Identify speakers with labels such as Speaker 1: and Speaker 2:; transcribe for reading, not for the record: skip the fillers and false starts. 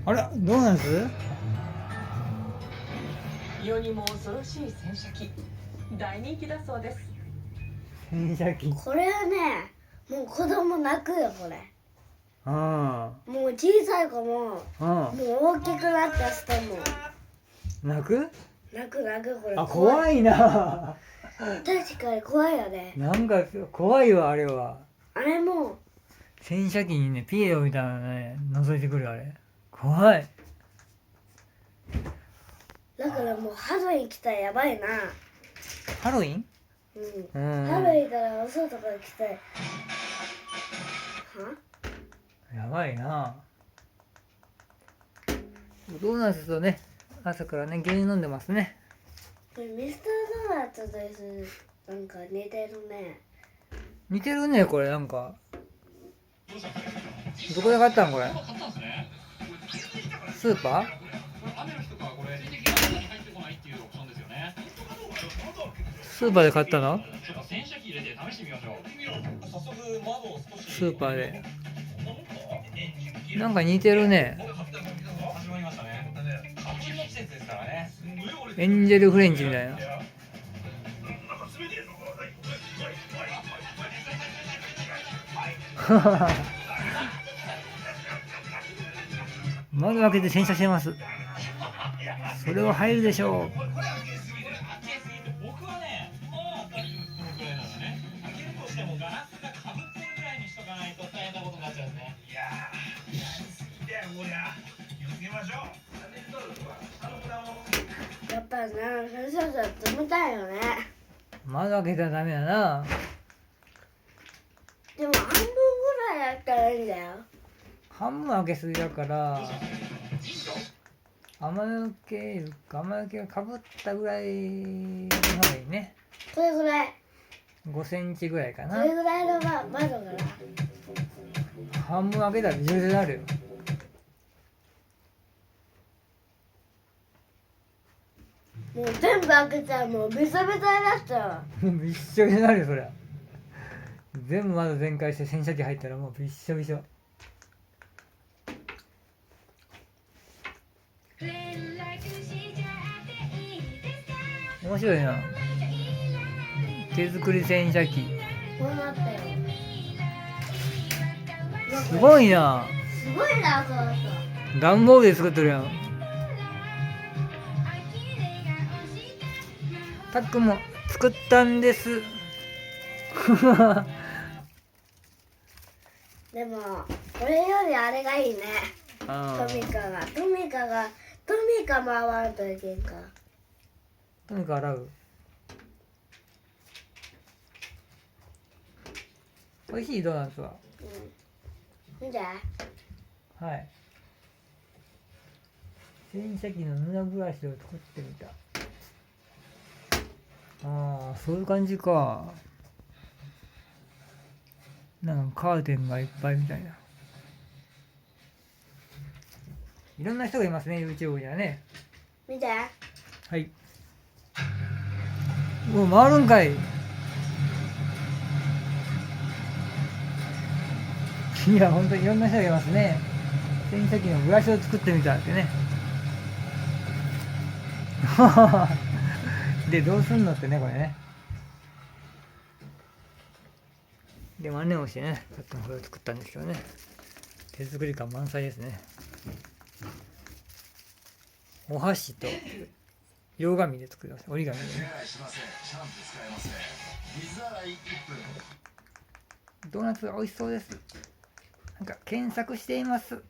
Speaker 1: あら、ドーナツ？
Speaker 2: 世にも恐ろしい洗車機、大人気だそうです。
Speaker 1: 洗車機。
Speaker 3: これはね、もう子供泣くよこれ。
Speaker 1: あ
Speaker 3: もう小さい子も
Speaker 1: あ、
Speaker 3: もう大きくなった人も
Speaker 1: 泣く？
Speaker 3: 泣くこれ。
Speaker 1: あ、怖いな。
Speaker 3: 確かに怖いよね。
Speaker 1: なんか怖いわ、あれは。
Speaker 3: あれも
Speaker 1: 洗車機にね、ピエロみたいなのね、覗いてくるあれ。怖い。
Speaker 3: だからもうハロウィン来たらやばいな。
Speaker 1: ハロウィン？
Speaker 3: ハロウィンからお外から来たらは
Speaker 1: やばいな。ドーナツとね、朝からね、牛乳飲んでますね。
Speaker 3: これミスタードーナツです。なんか似てるね。
Speaker 1: 似てるね、これなんか。どこで買ったんこれ？スーパー？スーパーで買ったの？スーパーで。なんか似てるね。エンジェルフレンチみたいな。窓開けて洗車してます。それは入るでしょう。
Speaker 3: やっぱりな、先生だって冷たいよね。
Speaker 1: 窓開けたらダメだな。
Speaker 3: でも半分ぐらいやったらいいんだよ。
Speaker 1: 半分開けすぎだから雨よけがかぶったぐらいの方がいいね。
Speaker 3: これぐらい。
Speaker 1: 5センチぐらいか
Speaker 3: こ
Speaker 1: な。
Speaker 3: れぐらいの窓から。
Speaker 1: 半分開けたらビジュになるよ。
Speaker 3: もう全部開けたらもうビサビサになっちゃ
Speaker 1: びっしょびしょになるよそりゃ。全部窓全開して洗車機入ったらもうびっしょびしょ。面白いな。手作り洗車機。
Speaker 3: う。こうなったよ。
Speaker 1: すごいな。
Speaker 3: すごいな、この人。
Speaker 1: 段ボールで作ってるやん。たっくんも作ったんです。
Speaker 3: でもこれよりあれがいいね。
Speaker 1: あ
Speaker 3: トミカ回らんといけんか。
Speaker 1: とにかく洗う。美味しいドーナツは。
Speaker 3: 見て。
Speaker 1: はい。洗車機の布ブラシを作ってみた。ああ、そういう感じか。なんかカーテンがいっぱいみたいな。いろんな人がいますね、YouTube にはね。
Speaker 3: 見て。
Speaker 1: はい。もう回るんかい。いや、本当にいろんな人がいますね。洗車機のブラシを作ってみたってね。で、どうすんのってね、これね。で、真似をしてね、さっきもこれを作ったんですけどね。手作り感満載ですね。お箸と色紙で作ります。折り紙でね。ドーナツが美味しそうです。なんか検索しています。